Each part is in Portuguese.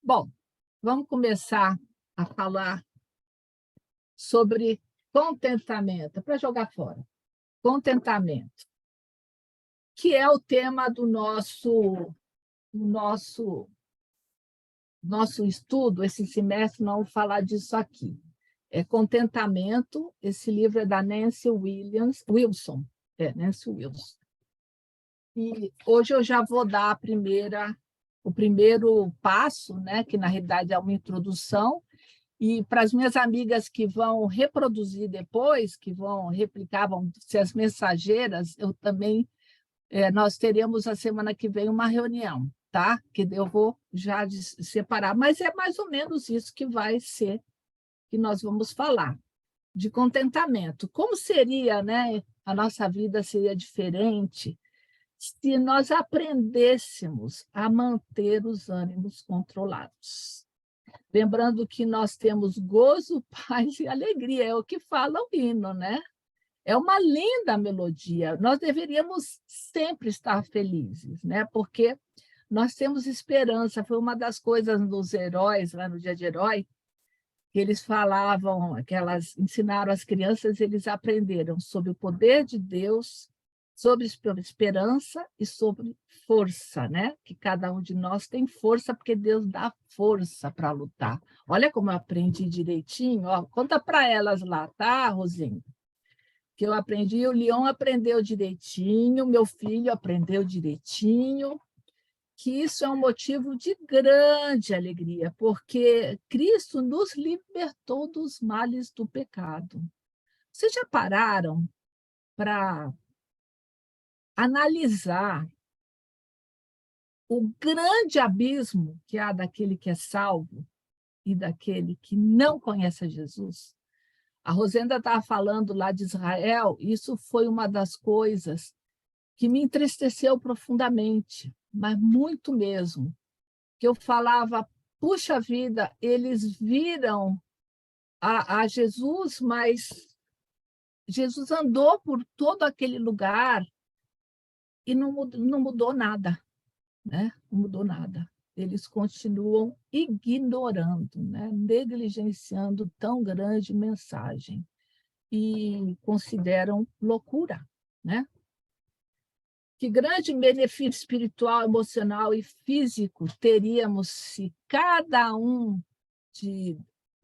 Bom, vamos começar a falar sobre contentamento, para jogar fora. Contentamento, que é o tema do nosso nosso estudo esse semestre. Nós vamos falar disso aqui. É Contentamento. Esse livro é da Wilson. Nancy Wilson. E hoje eu já vou dar o primeiro passo, né, que na realidade é uma introdução. E para as minhas amigas que vão reproduzir depois, que vão replicar, vão ser as mensageiras, eu também, nós teremos a semana que vem uma reunião, tá? Que eu vou já separar, mas é mais ou menos isso que vai ser, que nós vamos falar, de contentamento. Como seria, né? A nossa vida seria diferente se nós aprendêssemos a manter os ânimos controlados. Lembrando que nós temos gozo, paz e alegria, é o que fala o hino, né? É uma linda melodia. Nós deveríamos sempre estar felizes, né? Porque nós temos esperança. Foi uma das coisas dos heróis, lá no Dia de Herói, que eles falavam, que elas ensinaram as crianças, eles aprenderam sobre o poder de Deus, sobre esperança e sobre força, né? Que cada um de nós tem força, porque Deus dá força para lutar. Olha como eu aprendi direitinho. Ó, conta para elas lá, tá, Rosinha? Que eu aprendi, o Leon aprendeu direitinho, meu filho aprendeu direitinho, que isso é um motivo de grande alegria, porque Cristo nos libertou dos males do pecado. Vocês já pararam para analisar o grande abismo que há daquele que é salvo e daquele que não conhece a Jesus? A Rosenda estava falando lá de Israel, isso foi uma das coisas que me entristeceu profundamente, mas muito mesmo, que eu falava, puxa vida, eles viram a Jesus, mas Jesus andou por todo aquele lugar e não mudou nada, né? Não mudou nada. Eles continuam ignorando, né? Negligenciando tão grande mensagem e consideram loucura, né? Que grande benefício espiritual, emocional e físico teríamos se cada um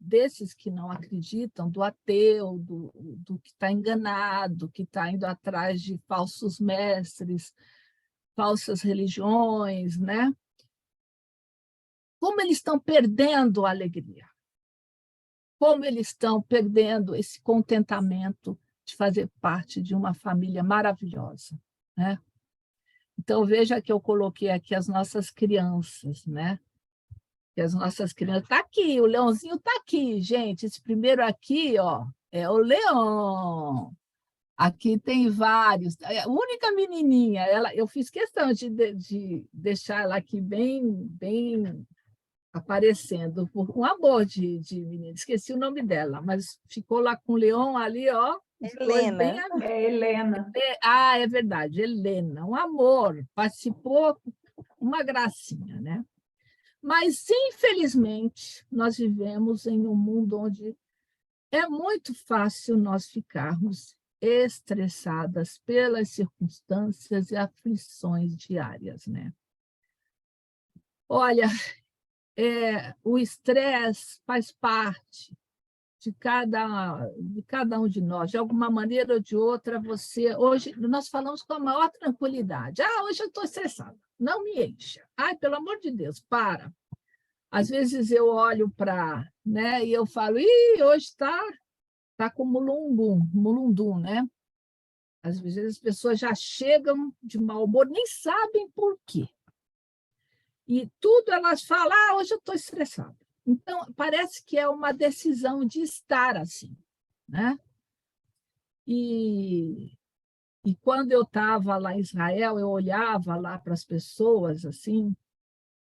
desses que não acreditam, do ateu, do que está enganado, que está indo atrás de falsos mestres, falsas religiões, né? Como eles estão perdendo a alegria, como eles estão perdendo esse contentamento de fazer parte de uma família maravilhosa, né? Então, veja que eu coloquei aqui as nossas crianças, né? Que as nossas crianças... Está aqui, o Leãozinho está aqui, gente. Esse primeiro aqui, ó, é o Leão. Aqui tem vários. A única menininha, eu fiz questão de deixar ela aqui bem aparecendo, por um amor de menina. Esqueci o nome dela, mas ficou lá com o Leão ali, ó, os dois bem Helena. amigos. É Helena. É verdade, Helena, um amor, participou, uma gracinha, né? Mas, infelizmente, nós vivemos em um mundo onde é muito fácil nós ficarmos estressadas pelas circunstâncias e aflições diárias, né? Olha, o estresse faz parte de cada um de nós, de alguma maneira ou de outra. Hoje nós falamos com a maior tranquilidade. Hoje eu estou estressada, não me encha. Pelo amor de Deus, para. Às vezes eu olho né, e eu falo, hoje tá com mulundum, né? Às vezes as pessoas já chegam de mau humor, nem sabem por quê. E tudo elas falam, hoje eu estou estressada. Então, parece que é uma decisão de estar assim, né? E quando eu estava lá em Israel, eu olhava lá para as pessoas, assim,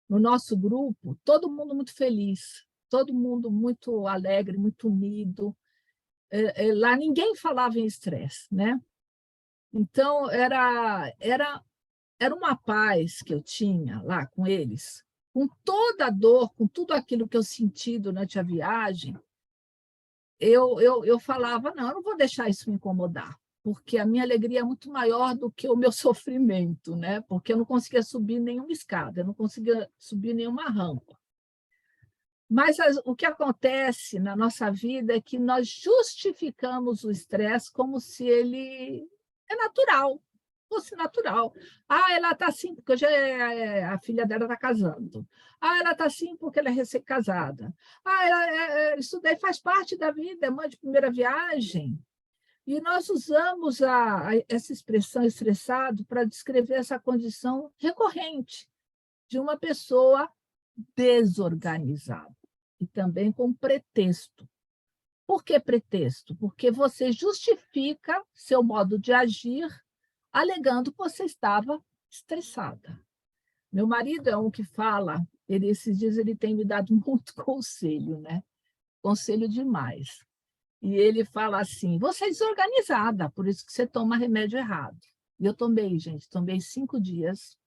no nosso grupo, todo mundo muito feliz, todo mundo muito alegre, muito unido. Lá ninguém falava em estresse, né? Então, era uma paz que eu tinha lá com eles, com toda a dor, com tudo aquilo que eu senti durante a viagem, eu falava, não, eu não vou deixar isso me incomodar, porque a minha alegria é muito maior do que o meu sofrimento, né? Porque eu não conseguia subir nenhuma escada, eu não conseguia subir nenhuma rampa. Mas o que acontece na nossa vida é que nós justificamos o estresse como se ele é natural, fosse natural. Ah, ela está assim porque hoje a filha dela está casando. Ah, ela está assim porque ela é recém-casada. Ah, isso daí faz parte da vida, é mãe de primeira viagem. E nós usamos essa expressão estressado para descrever essa condição recorrente de uma pessoa desorganizada e também com pretexto. Por que pretexto? Porque você justifica seu modo de agir alegando que você estava estressada. Meu marido é um que fala, esses dias ele tem me dado muito conselho, né? Conselho demais. E ele fala assim: você é desorganizada, por isso que você toma remédio errado. E eu tomei, gente, tomei 5 dias.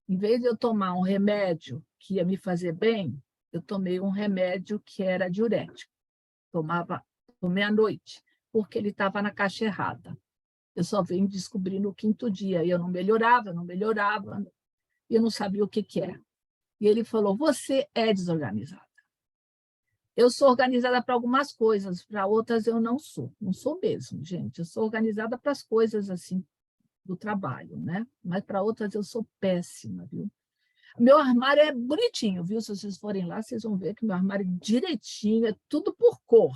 Em vez de eu tomar um remédio que ia me fazer bem, eu tomei um remédio que era diurético. Tomei à noite, porque ele estava na caixa errada. Eu só vim descobrir no 5º dia, e eu não melhorava, e eu não sabia o que era. E ele falou: você é desorganizada. Eu sou organizada para algumas coisas, para outras eu não sou mesmo, gente. Eu sou organizada para as coisas assim do trabalho, né? Mas para outras eu sou péssima, viu? Meu armário é bonitinho, viu? Se vocês forem lá, vocês vão ver que meu armário é direitinho, é tudo por cor,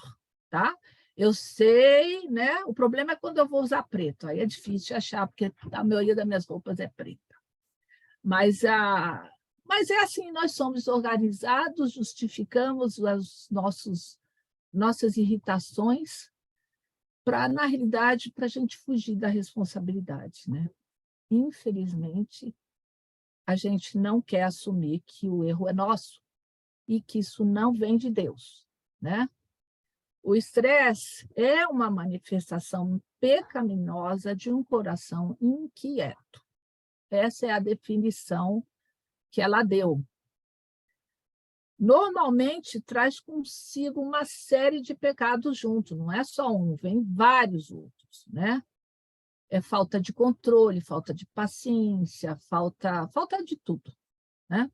tá? Eu sei, né? O problema é quando eu vou usar preto, aí é difícil de achar, porque a maioria das minhas roupas é preta. Mas, mas é assim, nós somos organizados, justificamos nossas irritações para, na realidade, para a gente fugir da responsabilidade, né? Infelizmente, a gente não quer assumir que o erro é nosso e que isso não vem de Deus, né? O estresse é uma manifestação pecaminosa de um coração inquieto. Essa é a definição que ela deu. Normalmente traz consigo uma série de pecados juntos, não é só um, vem vários outros, né? É falta de controle, falta de paciência, falta de tudo, né?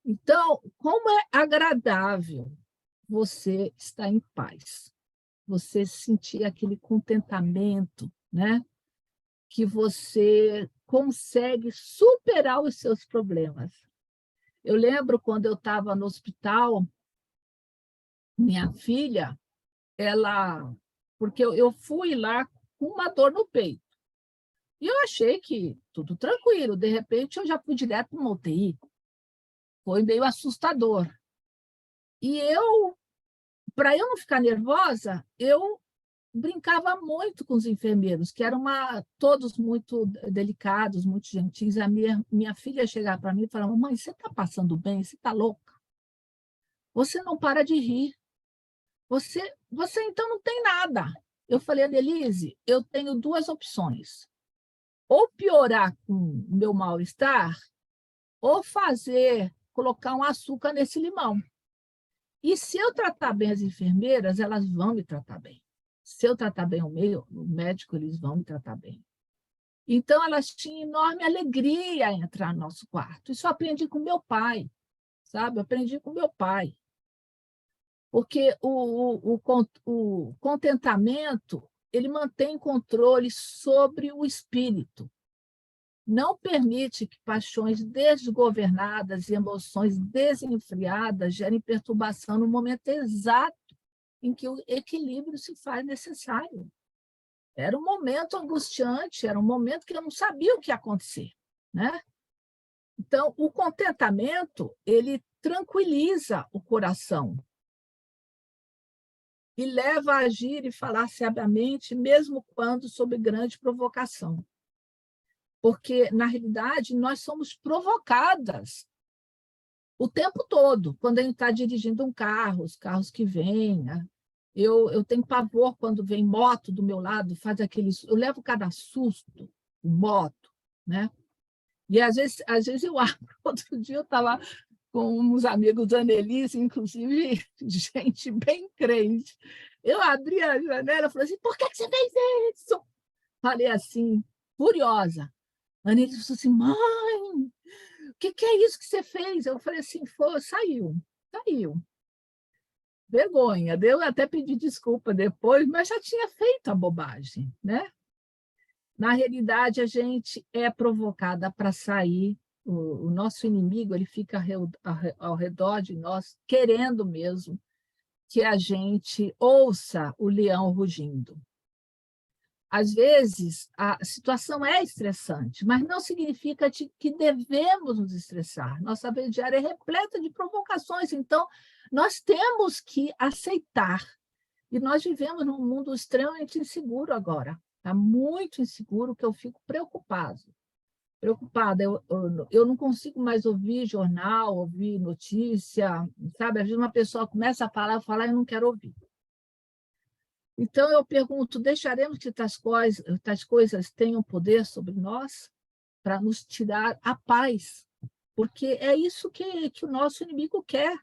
Então, como é agradável você estar em paz, você sentir aquele contentamento, né? Que você consegue superar os seus problemas. Eu lembro quando eu estava no hospital, minha filha, porque eu fui lá com uma dor no peito, e eu achei que tudo tranquilo, de repente eu já fui direto para uma UTI, foi meio assustador. E para eu não ficar nervosa, eu brincava muito com os enfermeiros, que eram todos muito delicados, muito gentis. A minha filha chegava para mim e falava: mãe, você está passando bem? Você está louca? Você não para de rir. Você então não tem nada. Eu falei: Annelise, eu tenho 2 opções. Ou piorar com o meu mal-estar, ou colocar um açúcar nesse limão. E se eu tratar bem as enfermeiras, elas vão me tratar bem. Se eu tratar bem o médico, eles vão me tratar bem. Então, elas tinham enorme alegria em entrar no nosso quarto. Isso eu aprendi com meu pai, sabe? Eu aprendi com meu pai. Porque o contentamento, ele mantém controle sobre o espírito. Não permite que paixões desgovernadas e emoções desenfreadas gerem perturbação no momento exato em que o equilíbrio se faz necessário. Era um momento angustiante, era um momento que eu não sabia o que ia acontecer, né? Então, o contentamento, ele tranquiliza o coração e leva a agir e falar sabiamente, mesmo quando sob grande provocação. Porque, na realidade, nós somos provocadas o tempo todo, quando a gente está dirigindo um carro, os carros que vêm, né? Eu tenho pavor quando vem moto do meu lado, faz aquele. Eu levo cada susto, moto, né? E às vezes eu abro. Outro dia eu estava com uns amigos da Annelise, inclusive gente bem crente. Eu abri a janela e falei assim: por que você fez isso? Falei assim, furiosa. A Annelise falou assim: mãe, o que é isso que você fez? Eu falei assim: saiu, saiu. Vergonha, deu até pedir desculpa depois, mas já tinha feito a bobagem, né? Na realidade, a gente é provocada para sair, o nosso inimigo ele fica ao redor de nós, querendo mesmo que a gente ouça o leão rugindo. Às vezes, a situação é estressante, mas não significa que devemos nos estressar. Nossa vida diária é repleta de provocações, então nós temos que aceitar. E nós vivemos num mundo extremamente inseguro agora. Está muito inseguro que eu fico preocupada. Preocupada. Eu não consigo mais ouvir jornal, ouvir notícia, sabe? Às vezes uma pessoa começa a falar, eu falo, eu não quero ouvir. Então, eu pergunto, deixaremos que tais coisas tenham poder sobre nós para nos tirar a paz? Porque é isso que o nosso inimigo quer.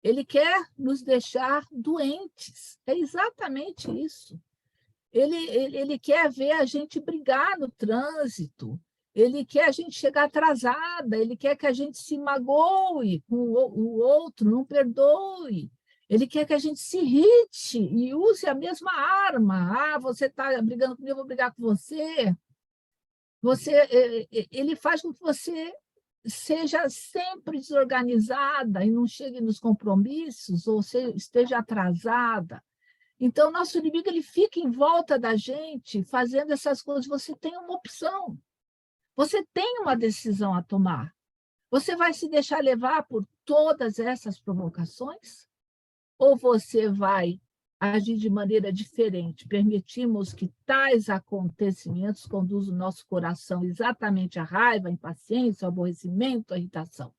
Ele quer nos deixar doentes. É exatamente isso. Ele quer ver a gente brigar no trânsito, ele quer a gente chegar atrasada, ele quer que a gente se magoe com o outro, não perdoe. Ele quer que a gente se irrite e use a mesma arma. Ah, você está brigando comigo, eu vou brigar com você. Ele faz com que você seja sempre desorganizada e não chegue nos compromissos, ou esteja atrasada. Então, nosso inimigo ele fica em volta da gente fazendo essas coisas. Você tem uma opção, você tem uma decisão a tomar. Você vai se deixar levar por todas essas provocações? Ou você vai agir de maneira diferente? Permitimos que tais acontecimentos conduzam o nosso coração exatamente à raiva, à impaciência, ao aborrecimento, à irritação.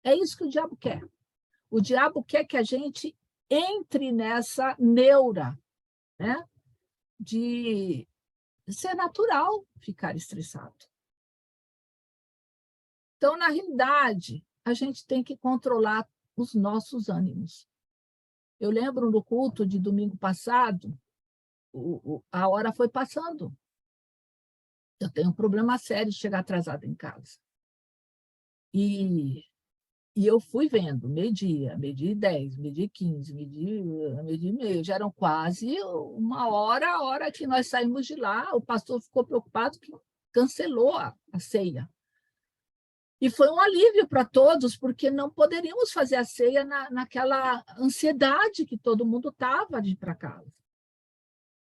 É isso que o diabo quer. O diabo quer que a gente entre nessa neura, né? De ser natural ficar estressado. Então, na realidade, a gente tem que controlar os nossos ânimos. Eu lembro no culto de domingo passado, a hora foi passando. Eu tenho um problema sério de chegar atrasada em casa. E eu fui vendo, meio-dia, 12h10, 12h15, meio-dia e meio, já eram quase uma hora, a hora que nós saímos de lá, o pastor ficou preocupado que cancelou a ceia. E foi um alívio para todos, porque não poderíamos fazer a ceia naquela ansiedade que todo mundo estava de ir para casa.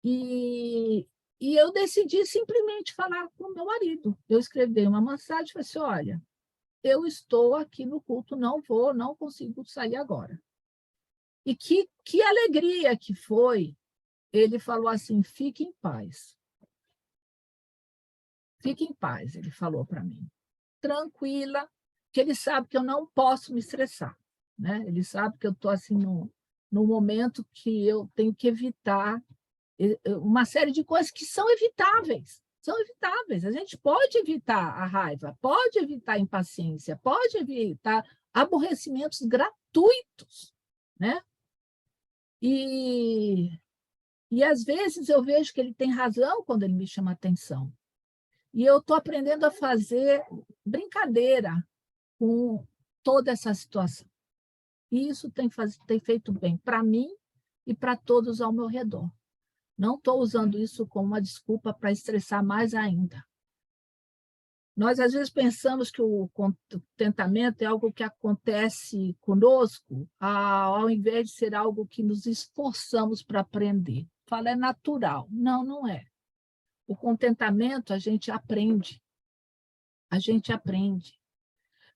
E eu decidi simplesmente falar com o meu marido. Eu escrevi uma mensagem e falei assim, olha, eu estou aqui no culto, não consigo sair agora. E que alegria que foi. Ele falou assim, fique em paz. Fique em paz, ele falou para mim. Tranquila, que ele sabe que eu não posso me estressar, né? Ele sabe que eu estou assim num momento que eu tenho que evitar uma série de coisas que são evitáveis. São evitáveis. A gente pode evitar a raiva, pode evitar a impaciência, pode evitar aborrecimentos gratuitos, né? E às vezes eu vejo que ele tem razão quando ele me chama a atenção. E eu estou aprendendo a fazer brincadeira com toda essa situação. E isso tem feito bem para mim e para todos ao meu redor. Não estou usando isso como uma desculpa para estressar mais ainda. Nós, às vezes, pensamos que o contentamento é algo que acontece conosco, ao invés de ser algo que nos esforçamos para aprender. Fala, é natural. Não, não é. O contentamento a gente aprende. A gente aprende.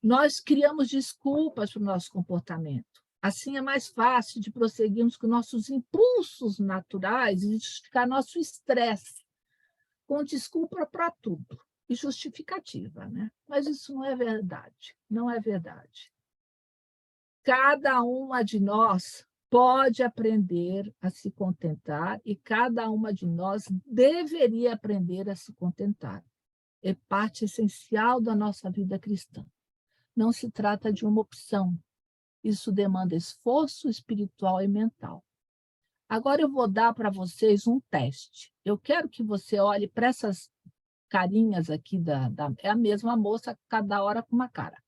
Nós criamos desculpas para o nosso comportamento. Assim é mais fácil de prosseguirmos com nossos impulsos naturais e justificar nosso estresse com desculpa para tudo e justificativa, né? Mas isso não é verdade, não é verdade. Cada uma de nós pode aprender a se contentar e cada uma de nós deveria aprender a se contentar. é parte essencial da nossa vida cristã. Não se trata de uma opção. Isso demanda esforço espiritual e mental. Agora eu vou dar para vocês um teste. Eu quero que você olhe para essas carinhas aqui é a mesma moça, cada hora com uma cara.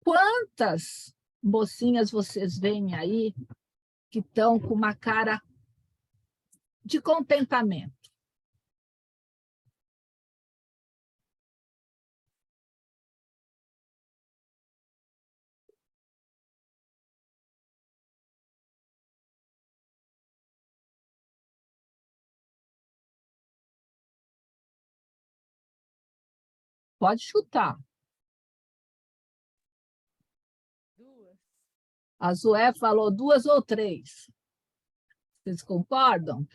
Quantas mocinhas vocês veem aí que estão com uma cara de contentamento? Pode chutar. A Zoé falou 2 ou 3. Vocês concordam?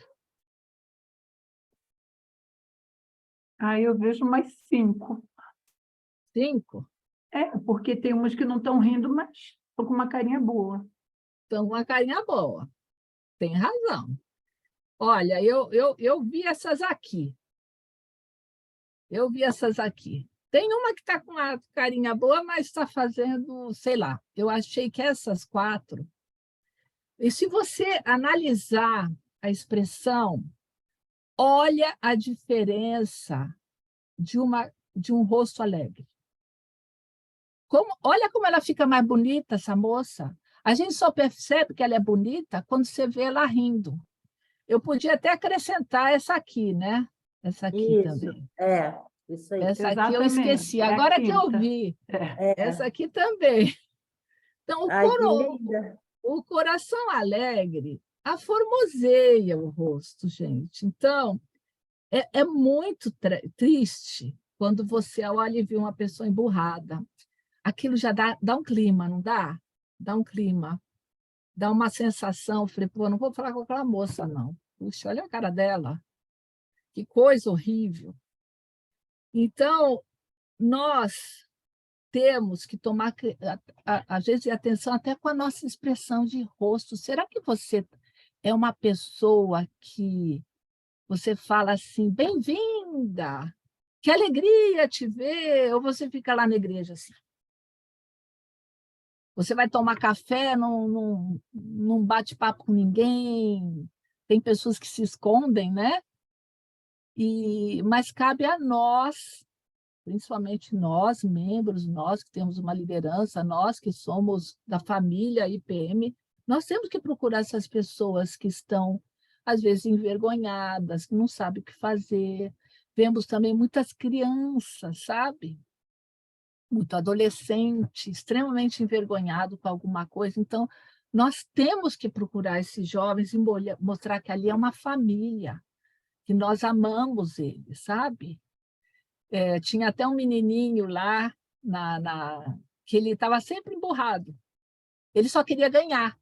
Eu vejo mais 5. 5? Porque tem umas que não estão rindo, mas estão com uma carinha boa. Estão com uma carinha boa. Tem razão. Olha, eu vi essas aqui. Eu vi essas aqui. Tem uma que está com uma carinha boa, mas está fazendo, sei lá. Eu achei que essas 4. E se você analisar a expressão, olha a diferença de um rosto alegre. Olha como ela fica mais bonita, essa moça. A gente só percebe que ela é bonita quando você vê ela rindo. Eu podia até acrescentar essa aqui, né? Essa aqui Isso, também. isso aí. Essa aqui eu Exatamente, esqueci. é a Agora que eu quinta. vi. É. Essa aqui também. Então, Ai, que linda. o coração alegre aformoseia o rosto, gente. Então, é muito triste quando você olha e vê uma pessoa emburrada. Aquilo já dá um clima, não dá? Dá um clima. Dá uma sensação. Falei, pô, não vou falar com aquela moça, não. Puxa, olha a cara dela. Que coisa horrível. Então, nós temos que tomar, às vezes, atenção até com a nossa expressão de rosto. Será que você é uma pessoa que você fala assim, bem-vinda, que alegria te ver, ou você fica lá na igreja assim? Você vai tomar café, não bate papo com ninguém, tem pessoas que se escondem, né? Mas cabe a nós, principalmente nós, membros, nós que temos uma liderança, nós que somos da família IPM, nós temos que procurar essas pessoas que estão, às vezes, envergonhadas, que não sabem o que fazer. Vemos também muitas crianças, sabe? Muito adolescente, extremamente envergonhado com alguma coisa. Então, nós temos que procurar esses jovens e mostrar que ali é uma família, que nós amamos eles, sabe? Tinha até um menininho lá, que ele estava sempre emburrado. Ele só queria ganhar.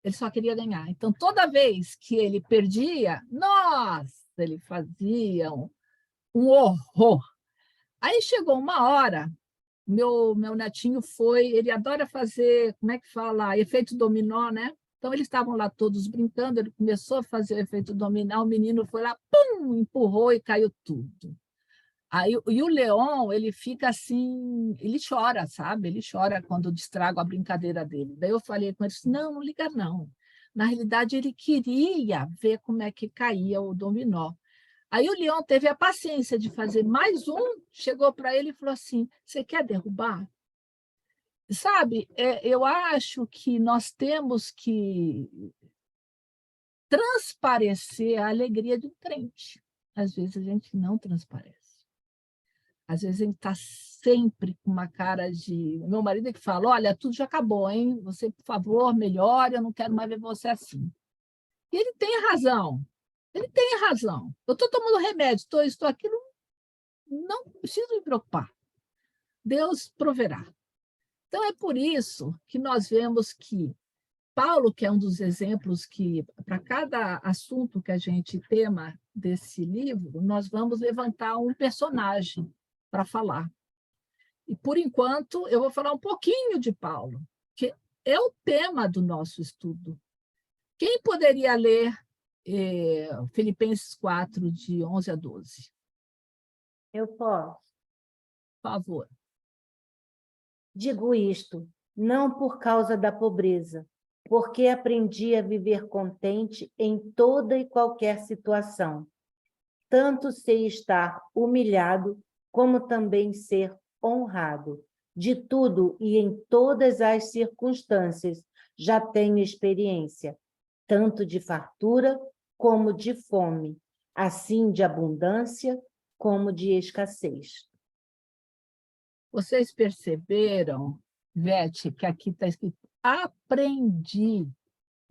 Ele só queria ganhar. Então, toda vez que ele perdia, nossa, ele fazia um horror. Aí chegou uma hora, meu netinho ele adora fazer, como é que fala? Efeito dominó, né? Então, eles estavam lá todos brincando, ele começou a fazer o efeito dominó, o menino foi lá, pum, empurrou e caiu tudo. E o Leon, ele fica assim, ele chora, sabe? Ele chora quando destrago a brincadeira dele. Daí eu falei com ele, não, não liga não. Na realidade, ele queria ver como é que caía o dominó. Aí o Leon teve a paciência de fazer mais um, chegou para ele e falou assim, você quer derrubar? Sabe, eu acho que nós temos que transparecer a alegria do crente. Às vezes a gente não transparece. Às vezes a gente está sempre com uma cara de... Meu marido é que fala, olha, tudo já acabou, hein? Você, por favor, melhore, eu não quero mais ver você assim. E ele tem razão. Ele tem razão. Eu estou tomando remédio, estou aqui, não preciso me preocupar. Deus proverá. Então, é por isso que nós vemos que Paulo, que é um dos exemplos que, para cada assunto que a gente tema desse livro, nós vamos levantar um personagem para falar. E, por enquanto, eu vou falar um pouquinho de Paulo, que é o tema do nosso estudo. Quem poderia ler Filipenses 4, de 11 a 12? Eu posso. Por favor. Digo isto, não por causa da pobreza, porque aprendi a viver contente em toda e qualquer situação. Tanto sei estar humilhado, como também ser honrado. De tudo e em todas as circunstâncias já tenho experiência, tanto de fartura como de fome, assim de abundância como de escassez. Vocês perceberam, Vete, que aqui está escrito aprendi.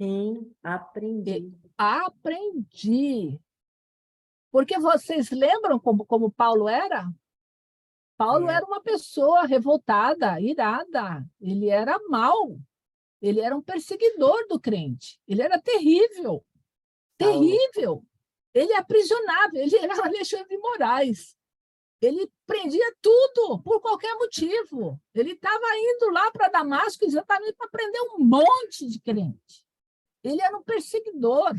Sim, aprendi. Aprendi. Porque vocês lembram como Paulo era? Paulo era uma pessoa revoltada, irada. Ele era mau. Ele era um perseguidor do crente. Ele era terrível. Terrível. Ele aprisionava. Ele era Alexandre de Moraes. Ele prendia tudo, por qualquer motivo. Ele estava indo lá para Damasco exatamente para prender um monte de crente. Ele era um perseguidor.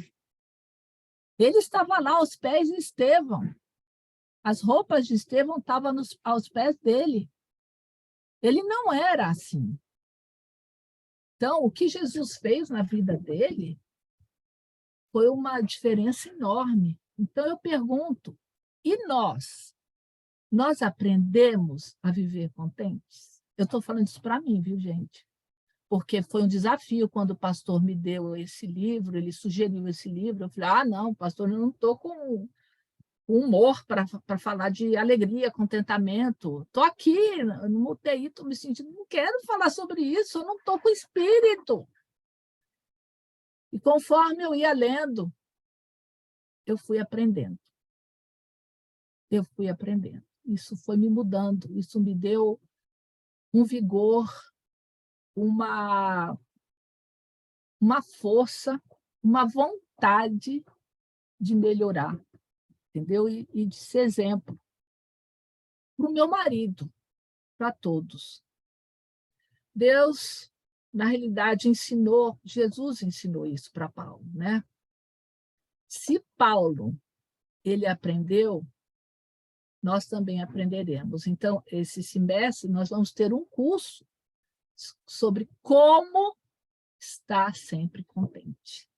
Ele estava lá aos pés de Estevão. As roupas de Estevão estavam aos pés dele. Ele não era assim. Então, o que Jesus fez na vida dele foi uma diferença enorme. Então, eu pergunto, e nós? Nós aprendemos a viver contentes? Eu estou falando isso para mim, viu, gente? Porque foi um desafio quando o pastor me deu esse livro, ele sugeriu esse livro. Eu falei, não, pastor, eu não estou com humor para falar de alegria, contentamento. Estou aqui no UTI, estou me sentindo, não quero falar sobre isso, eu não estou com espírito. E conforme eu ia lendo, eu fui aprendendo. Eu fui aprendendo. Isso foi me mudando, isso me deu um vigor, uma força, uma vontade de melhorar, entendeu? E de ser exemplo para o meu marido, para todos. Deus, na realidade, Jesus ensinou isso para Paulo, né? Se Paulo, ele aprendeu, nós também aprenderemos. Então, esse semestre, nós vamos ter um curso sobre como estar sempre contente.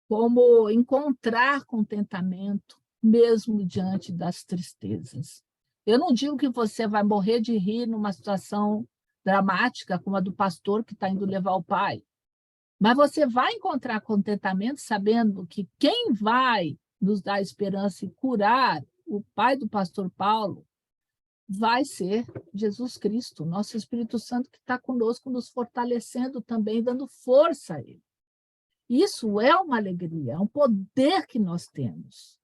Como encontrar contentamento, mesmo diante das tristezas. Eu não digo que você vai morrer de rir numa situação dramática, como a do pastor que está indo levar o pai, mas você vai encontrar contentamento sabendo que quem vai nos dar esperança e curar o pai do pastor Paulo vai ser Jesus Cristo, nosso Espírito Santo, que está conosco, nos fortalecendo também, dando força a ele. Isso é uma alegria, é um poder que nós temos.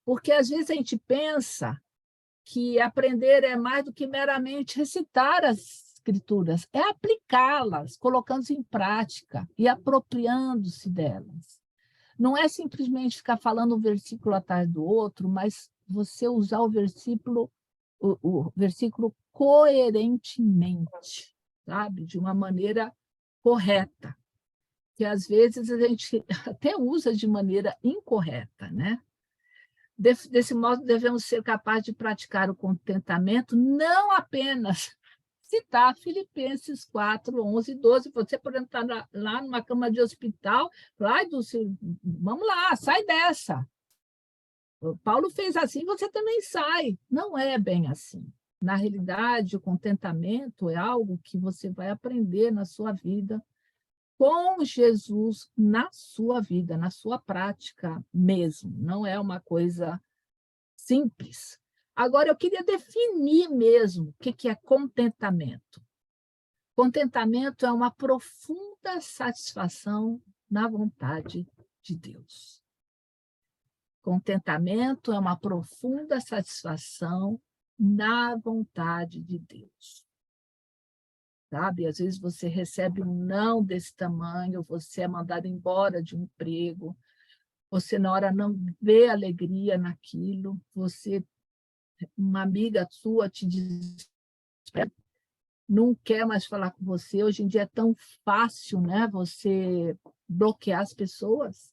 Porque, às vezes, a gente pensa que aprender é mais do que meramente recitar as escrituras, é aplicá-las, colocando-as em prática e apropriando-se delas. Não é simplesmente ficar falando um versículo atrás do outro, mas você usar o versículo coerentemente, sabe? De uma maneira correta, que às vezes a gente até usa de maneira incorreta, né? Desse modo, devemos ser capazes de praticar o contentamento, não apenas citar Filipenses 4, 11 e 12. Você pode estar lá numa cama de hospital, vamos lá, sai dessa. O Paulo fez assim, você também sai. Não é bem assim. Na realidade, o contentamento é algo que você vai aprender na sua vida, com Jesus na sua vida, na sua prática mesmo. Não é uma coisa simples. Agora, eu queria definir mesmo o que é contentamento. Contentamento é uma profunda satisfação na vontade de Deus. Contentamento é uma profunda satisfação na vontade de Deus. Sabe? Às vezes você recebe um não desse tamanho, você é mandado embora de um emprego, você na hora não vê alegria naquilo, uma amiga sua te diz, não quer mais falar com você. Hoje em dia é tão fácil, né, você bloquear as pessoas.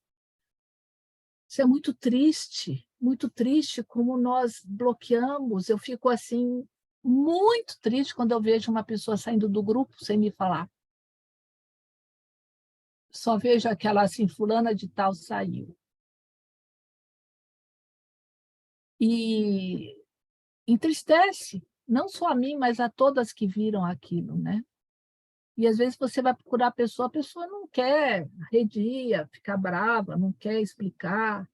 Isso é muito triste, muito triste como nós bloqueamos. Eu fico assim, muito triste quando eu vejo uma pessoa saindo do grupo sem me falar. Só vejo aquela assim, fulana de tal saiu. E entristece, não só a mim, mas a todas que viram aquilo, né? E às vezes você vai procurar a pessoa não quer, arredia, fica brava, não quer explicar.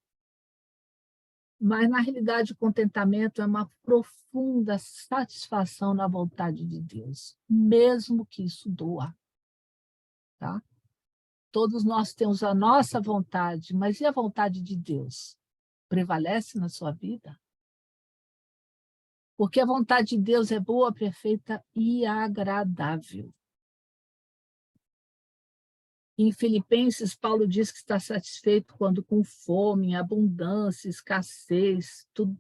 Mas, na realidade, o contentamento é uma profunda satisfação na vontade de Deus, mesmo que isso doa, tá? Todos nós temos a nossa vontade, mas e a vontade de Deus? Prevalece na sua vida? Porque a vontade de Deus é boa, perfeita e agradável. Em Filipenses, Paulo diz que está satisfeito quando com fome, abundância, escassez, tudo,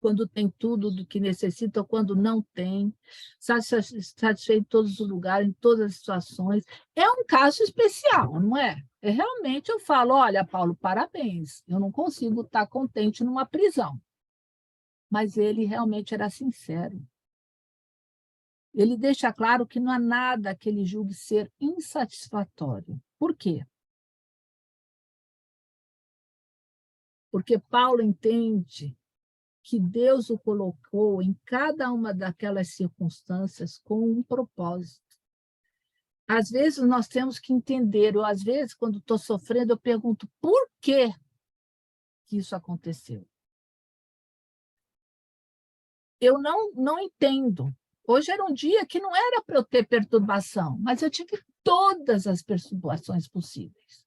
quando tem tudo do que necessita ou quando não tem, satisfeito em todos os lugares, em todas as situações. É um caso especial, não é? É realmente, eu falo, olha, Paulo, parabéns, eu não consigo estar contente numa prisão. Mas ele realmente era sincero. Ele deixa claro que não há nada que ele julgue ser insatisfatório. Por quê? Porque Paulo entende que Deus o colocou em cada uma daquelas circunstâncias com um propósito. Às vezes nós temos que entender, ou às vezes, quando estou sofrendo, eu pergunto por que isso aconteceu. Eu não entendo. Hoje era um dia que não era para eu ter perturbação, mas eu tive todas as perturbações possíveis,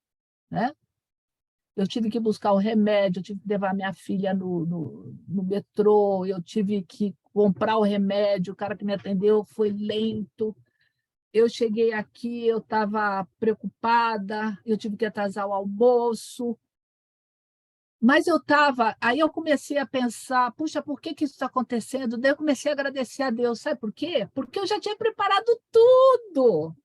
né? Eu tive que buscar o remédio, eu tive que levar minha filha no metrô, eu tive que comprar o remédio, o cara que me atendeu foi lento. Eu cheguei aqui, eu estava preocupada, eu tive que atrasar o almoço. Mas eu estava, aí eu comecei a pensar, puxa, por que isso está acontecendo? Daí eu comecei a agradecer a Deus, sabe por quê? Porque eu já tinha preparado tudo.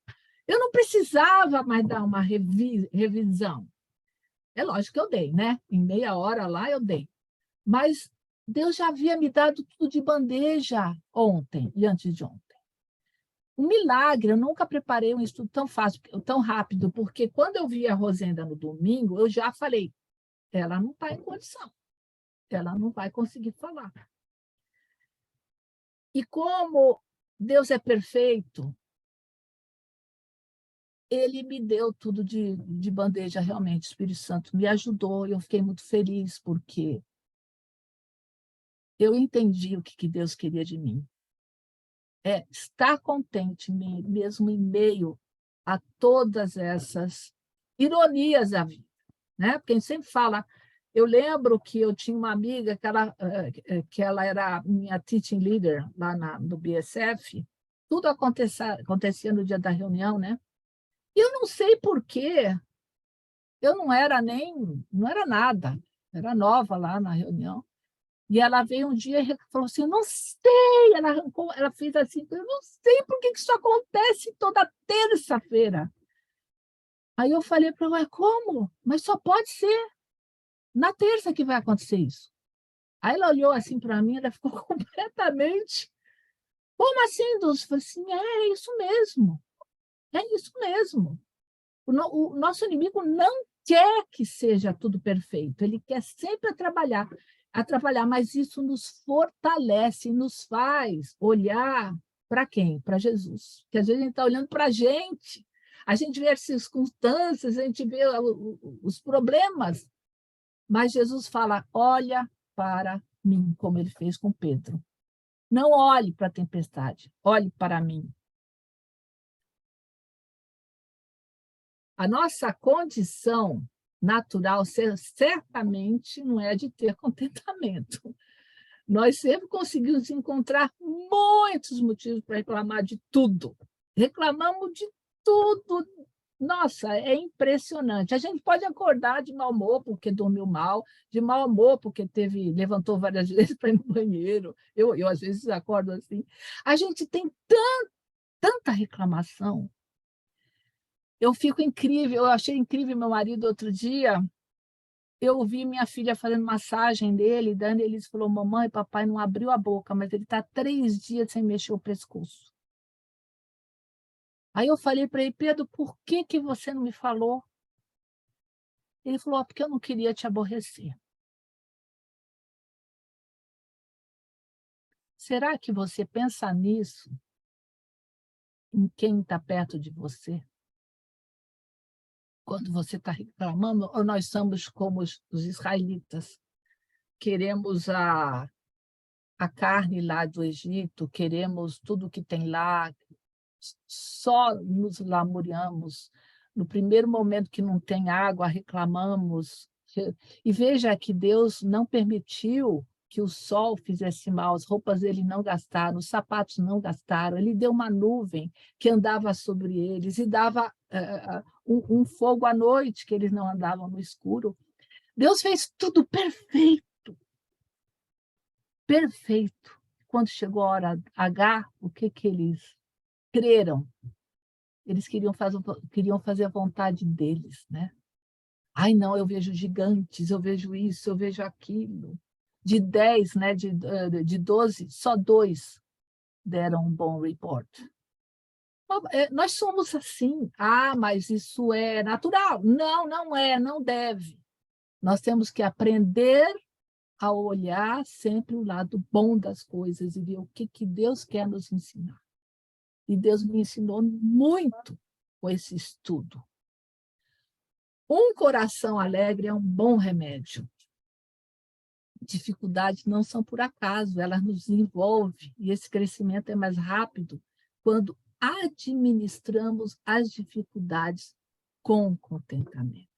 Eu não precisava mais dar uma revisão. É lógico que eu dei, né? Em meia hora lá eu dei. Mas Deus já havia me dado tudo de bandeja ontem e antes de ontem. Um milagre, eu nunca preparei um estudo tão fácil, tão rápido, porque quando eu vi a Rosenda no domingo, eu já falei, ela não está em condição, ela não vai conseguir falar. E como Deus é perfeito, ele me deu tudo de bandeja, realmente, o Espírito Santo me ajudou, e eu fiquei muito feliz, porque eu entendi o que Deus queria de mim. É estar contente mesmo em meio a todas essas ironias da vida, né? Porque a gente sempre fala, eu lembro que eu tinha uma amiga que ela era minha teaching leader lá no BSF, tudo acontecia no dia da reunião, né? E eu não sei por quê, eu não era nada, era nova lá na reunião. E ela veio um dia e falou assim, eu não sei, ela arrancou, ela fez assim, eu não sei por que isso acontece toda terça-feira. Aí eu falei para ela, como? Mas só pode ser na terça que vai acontecer isso. Aí ela olhou assim para mim, ela ficou completamente, como assim, Dulce? Eu falei assim, é isso mesmo, é isso mesmo. O nosso inimigo não quer que seja tudo perfeito, ele quer sempre atrapalhar, mas isso nos fortalece, nos faz olhar para quem? Para Jesus. Porque às vezes a gente está olhando para a gente vê as circunstâncias, a gente vê os problemas, mas Jesus fala, olha para mim, como ele fez com Pedro. Não olhe para a tempestade, olhe para mim. A nossa condição natural certamente não é de ter contentamento. Nós sempre conseguimos encontrar muitos motivos para reclamar de tudo. Reclamamos de tudo. Nossa, é impressionante. A gente pode acordar de mau humor porque dormiu mal, de mau humor porque levantou várias vezes para ir no banheiro. Eu às vezes acordo assim. A gente tem tanta reclamação. Eu fico incrível, eu achei incrível meu marido outro dia, eu ouvi minha filha fazendo massagem nele, dando, ele falou, mamãe, papai não abriu a boca, mas ele está 3 dias sem mexer o pescoço. Aí eu falei para ele, Pedro, por que que você não me falou? Ele falou, porque eu não queria te aborrecer. Será que você pensa nisso, em quem está perto de você? Quando você está reclamando, ou nós somos como os israelitas, queremos a carne lá do Egito, queremos tudo que tem lá, só nos lamuriamos. No primeiro momento que não tem água, reclamamos. E veja que Deus não permitiu que o sol fizesse mal, as roupas dele não gastaram, os sapatos não gastaram, ele deu uma nuvem que andava sobre eles e dava um fogo à noite, que eles não andavam no escuro. Deus fez tudo perfeito, perfeito. Quando chegou a hora H, o que que eles creram? Eles queriam fazer a vontade deles, né? Ai, não, eu vejo gigantes, eu vejo isso, eu vejo aquilo. De 10, né, de 12, só 2 deram um bom report. Nós somos assim. Ah, mas isso é natural. Não, não é, não deve. Nós temos que aprender a olhar sempre o lado bom das coisas e ver o que que Deus quer nos ensinar. E Deus me ensinou muito com esse estudo. Um coração alegre é um bom remédio. Dificuldades não são por acaso, elas nos envolvem, e esse crescimento é mais rápido quando administramos as dificuldades com contentamento.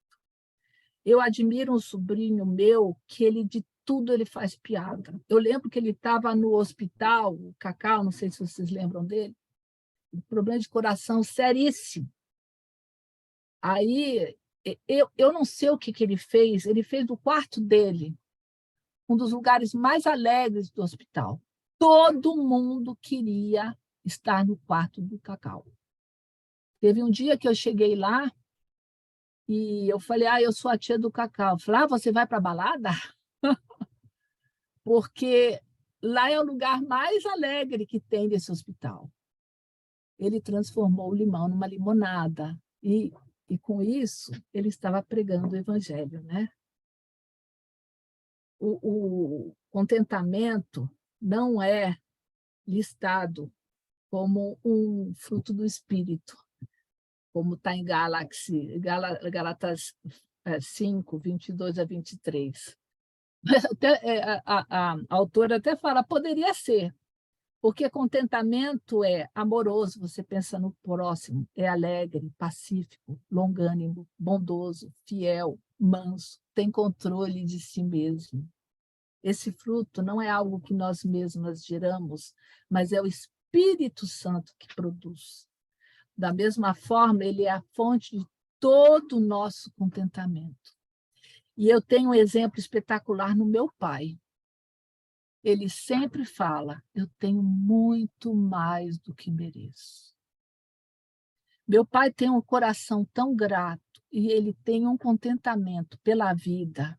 Eu admiro um sobrinho meu que ele de tudo ele faz piada. Eu lembro que ele estava no hospital, o Cacau, não sei se vocês lembram dele, um problema de coração seríssimo. Aí, eu não sei o que ele fez do quarto dele um dos lugares mais alegres do hospital. Todo mundo queria estar no quarto do Cacau. Teve um dia que eu cheguei lá e eu falei, eu sou a tia do Cacau. Eu falei, você vai para a balada? Porque lá é o lugar mais alegre que tem desse hospital. Ele transformou o limão numa limonada. E com isso, ele estava pregando o evangelho, né? O contentamento não é listado como um fruto do Espírito, como está em Gálatas 5, 22 a 23. A autora até fala, poderia ser, porque contentamento é amoroso, você pensa no próximo, é alegre, pacífico, longânimo, bondoso, fiel, manso, tem controle de si mesmo. Esse fruto não é algo que nós mesmas geramos, mas é o Espírito Santo que produz. Da mesma forma, ele é a fonte de todo o nosso contentamento. E eu tenho um exemplo espetacular no meu pai. Ele sempre fala, eu tenho muito mais do que mereço. Meu pai tem um coração tão grato e ele tem um contentamento pela vida.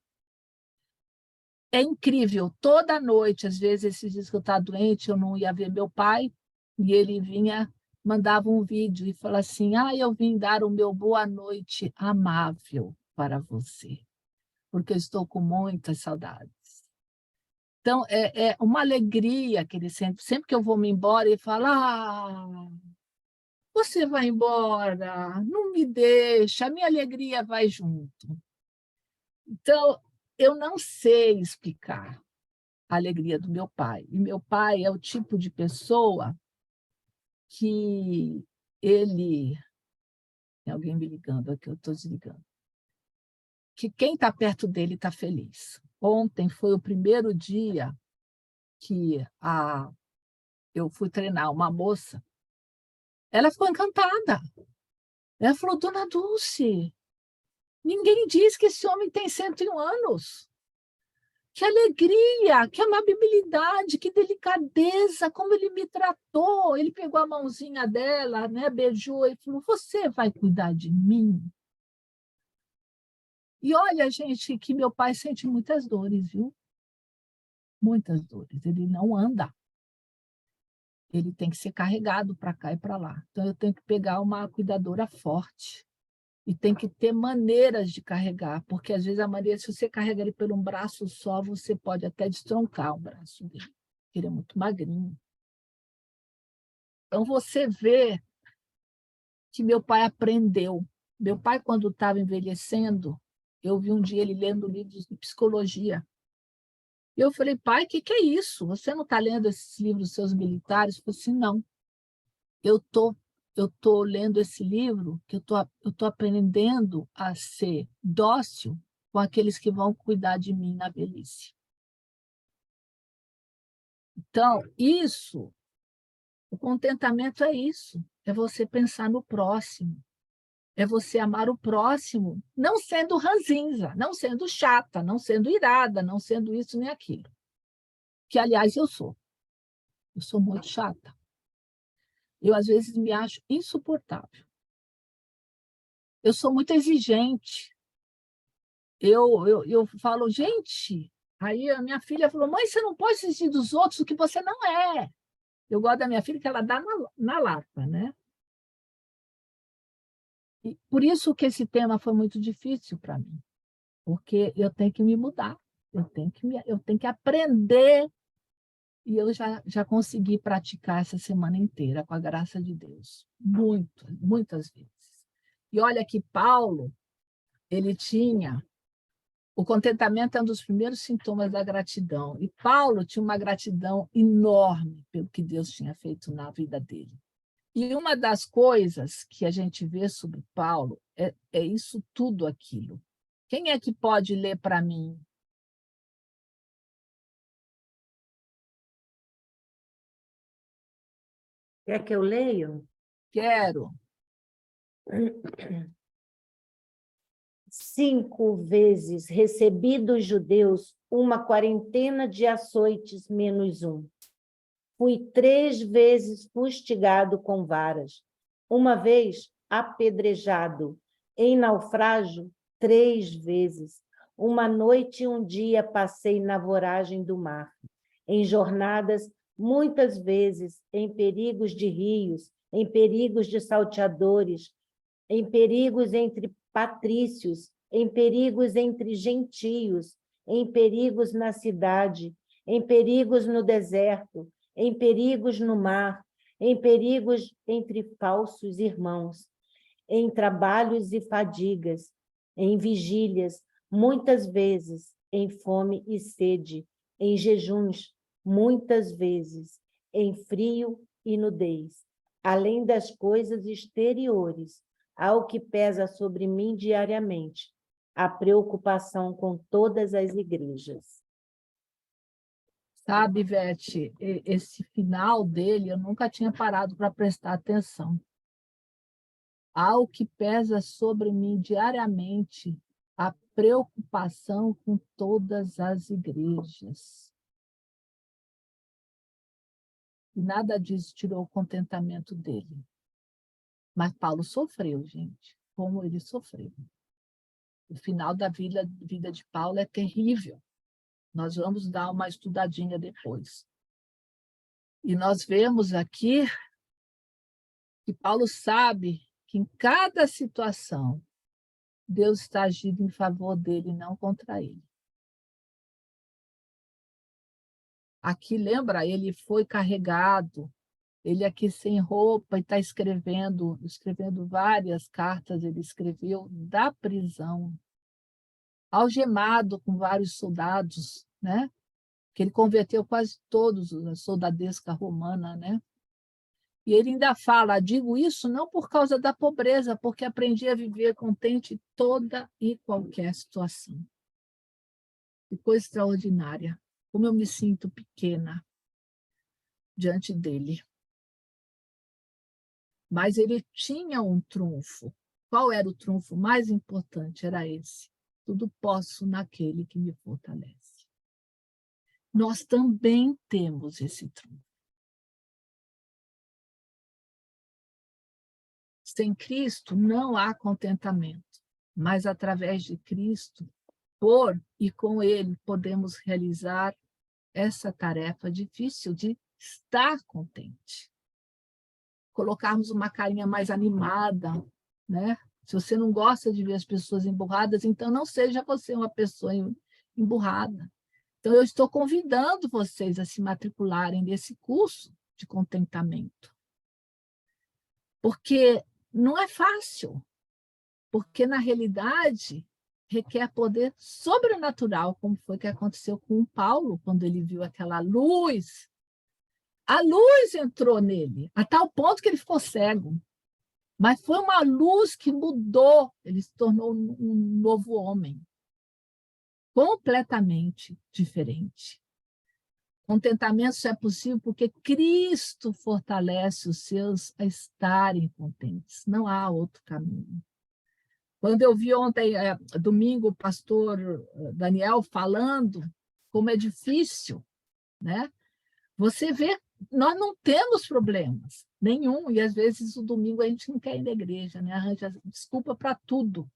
É incrível, toda noite, às vezes, esses dias que eu estava doente, eu não ia ver meu pai, e ele vinha, mandava um vídeo e falava assim, eu vim dar o meu boa noite amável para você, porque eu estou com muitas saudades. Então, é uma alegria que ele sempre que eu vou me embora, ele fala, você vai embora, não me deixa, a minha alegria vai junto. Então, eu não sei explicar a alegria do meu pai. E meu pai é o tipo de pessoa que ele... Tem alguém me ligando aqui, eu estou desligando. Que quem está perto dele está feliz. Ontem foi o primeiro dia que eu fui treinar uma moça. Ela ficou encantada. Ela falou, Dona Dulce, ninguém diz que esse homem tem 101 anos. Que alegria, que amabilidade, que delicadeza, como ele me tratou. Ele pegou a mãozinha dela, né, beijou e falou, você vai cuidar de mim? E olha, gente, que meu pai sente muitas dores, viu? Muitas dores. Ele não anda. Ele tem que ser carregado para cá e para lá. Então, eu tenho que pegar uma cuidadora forte. E tem que ter maneiras de carregar, porque às vezes a maneira, se você carrega ele por um braço só, você pode até destroncar o braço dele. Ele é muito magrinho. Então, você vê que meu pai aprendeu. Meu pai, quando estava envelhecendo, eu vi um dia ele lendo livros de psicologia. E eu falei, pai, o que é isso? Você não está lendo esses livros dos seus militares? Ele falou assim, não. Eu tô lendo esse livro que eu tô aprendendo a ser dócil com aqueles que vão cuidar de mim na velhice. Então, o contentamento é isso, é você pensar no próximo, é você amar o próximo, não sendo ranzinza, não sendo chata, não sendo irada, não sendo isso nem aquilo. Que, aliás, eu sou muito chata. Eu, às vezes, me acho insuportável. Eu sou muito exigente. Eu falo, gente, aí a minha filha falou, mãe, você não pode exigir dos outros o que você não é. Eu gosto da minha filha que ela dá na lata, né? E por isso que esse tema foi muito difícil para mim, porque eu tenho que me mudar, eu tenho que aprender, e eu já consegui praticar essa semana inteira, com a graça de Deus, muitas vezes. E olha que Paulo, ele tinha. O contentamento é um dos primeiros sintomas da gratidão. E Paulo tinha uma gratidão enorme pelo que Deus tinha feito na vida dele. E uma das coisas que a gente vê sobre Paulo é isso tudo aquilo. Quem é que pode ler para mim? Quer que eu leio? Quero. 5 vezes recebi dos judeus uma quarentena de açoites menos um. Fui 3 vezes fustigado com varas. Uma vez apedrejado. Em naufrágio, 3 vezes. Uma noite e um dia passei na voragem do mar. Em jornadas, muitas vezes, em perigos de rios, em perigos de salteadores, em perigos entre patrícios, em perigos entre gentios, em perigos na cidade, em perigos no deserto, em perigos no mar, em perigos entre falsos irmãos, em trabalhos e fadigas, em vigílias, muitas vezes, em fome e sede, em jejuns, muitas vezes, em frio e nudez, além das coisas exteriores, ao que pesa sobre mim diariamente, a preocupação com todas as igrejas. Sabe, Ivete, esse final dele eu nunca tinha parado para prestar atenção. Ao que pesa sobre mim diariamente, a preocupação com todas as igrejas. E nada disso tirou o contentamento dele. Mas Paulo sofreu, gente, como ele sofreu. O final da vida de Paulo é terrível. Nós vamos dar uma estudadinha depois. E nós vemos aqui que Paulo sabe que em cada situação Deus está agindo em favor dele, não contra ele. Aqui, lembra, ele foi carregado, ele aqui sem roupa e está escrevendo várias cartas, ele escreveu da prisão, algemado com vários soldados, né? Que ele converteu quase todos a soldadesca romana, né? E ele ainda fala, digo isso não por causa da pobreza, porque aprendi a viver contente em toda e qualquer situação. Que coisa extraordinária, como eu me sinto pequena diante dele. Mas ele tinha um trunfo. Qual era o trunfo mais importante? Era esse. Tudo posso naquele que me fortalece. Nós também temos esse trunfo. Sem Cristo não há contentamento. mas através de Cristo, por e com Ele, podemos realizar essa tarefa difícil de estar contente. Colocarmos uma carinha mais animada, né? Se você não gosta de ver as pessoas emburradas, então não seja você uma pessoa emburrada. Então, eu estou convidando vocês a se matricularem nesse curso de contentamento. Porque não é fácil, porque, na realidade, requer poder sobrenatural, como foi que aconteceu com o Paulo, quando ele viu aquela luz. A luz entrou nele, a tal ponto que ele ficou cego. Mas foi uma luz que mudou, ele se tornou um novo homem, completamente diferente. Contentamento só é possível porque Cristo fortalece os seus a estarem contentes. Não há outro caminho. Quando eu vi ontem, domingo, o pastor Daniel falando como é difícil, né? Você vê, nós não temos problemas nenhum, e às vezes o domingo a gente não quer ir na igreja, né? Arranja desculpa para tudo,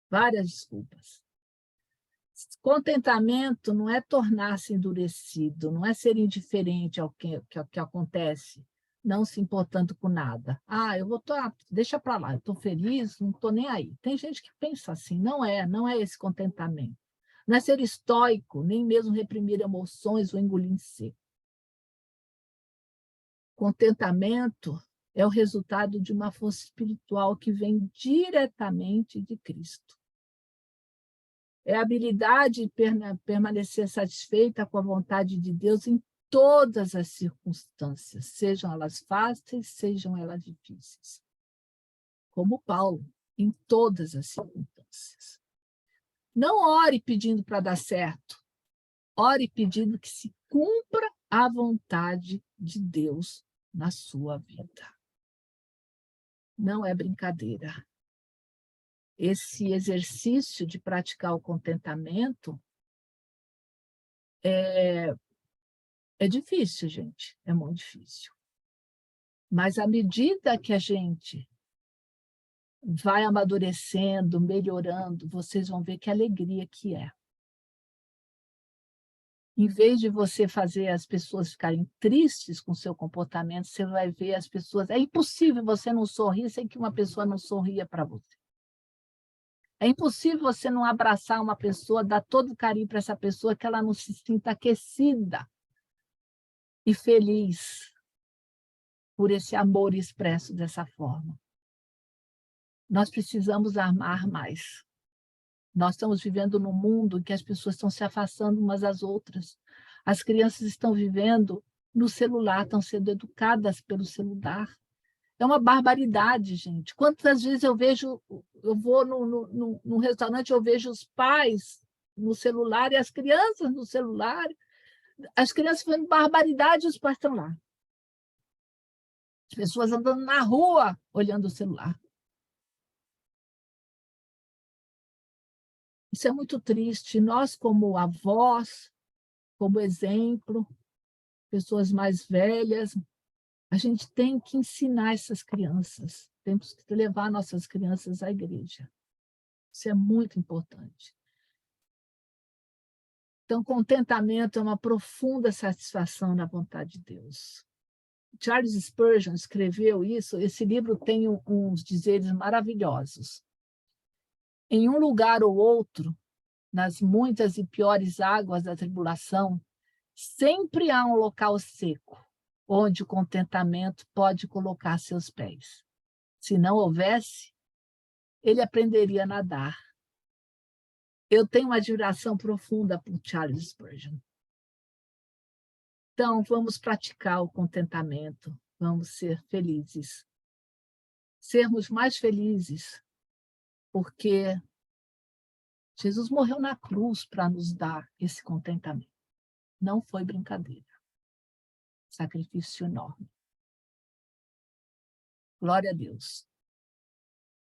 várias desculpas. Contentamento não é tornar-se endurecido, não é ser indiferente ao que acontece, não se importando com nada. Eu vou deixa para lá, eu estou feliz, não estou nem aí. Tem gente que pensa assim, não é esse contentamento. Não é ser estoico, nem mesmo reprimir emoções ou engolir em seco. Contentamento é o resultado de uma força espiritual que vem diretamente de Cristo. É a habilidade de permanecer satisfeita com a vontade de Deus em todas as circunstâncias, sejam elas fáceis, sejam elas difíceis. Como Paulo, em todas as circunstâncias. Não ore pedindo para dar certo. Ore pedindo que se cumpra a vontade de Deus na sua vida. Não é brincadeira. Esse exercício de praticar o contentamento é difícil, gente, é muito difícil. Mas à medida que a gente vai amadurecendo, melhorando, vocês vão ver que alegria que é. Em vez de você fazer as pessoas ficarem tristes com o seu comportamento, você vai ver as pessoas... É impossível você não sorrir sem que uma pessoa não sorria para você. É impossível você não abraçar uma pessoa, dar todo o carinho para essa pessoa, que ela não se sinta aquecida e feliz por esse amor expresso dessa forma. Nós precisamos amar mais. Nós estamos vivendo num mundo em que as pessoas estão se afastando umas das outras. As crianças estão vivendo no celular, estão sendo educadas pelo celular. É uma barbaridade, gente. Quantas vezes eu vou num restaurante, eu vejo os pais no celular e as crianças no celular. As crianças fazendo barbaridade e os pais estão lá. As pessoas andando na rua olhando o celular. Isso é muito triste. Nós, como avós, como exemplo, pessoas mais velhas, a gente tem que ensinar essas crianças. Temos que levar nossas crianças à igreja. Isso é muito importante. Então, contentamento é uma profunda satisfação na vontade de Deus. Charles Spurgeon escreveu isso. Esse livro tem uns dizeres maravilhosos. Em um lugar ou outro, nas muitas e piores águas da tribulação, sempre há um local seco, onde o contentamento pode colocar seus pés. Se não houvesse, ele aprenderia a nadar. Eu tenho uma admiração profunda por Charles Spurgeon. Então, vamos praticar o contentamento, vamos ser felizes. Sermos mais felizes, porque Jesus morreu na cruz para nos dar esse contentamento. Não foi brincadeira. Sacrifício enorme. Glória a Deus.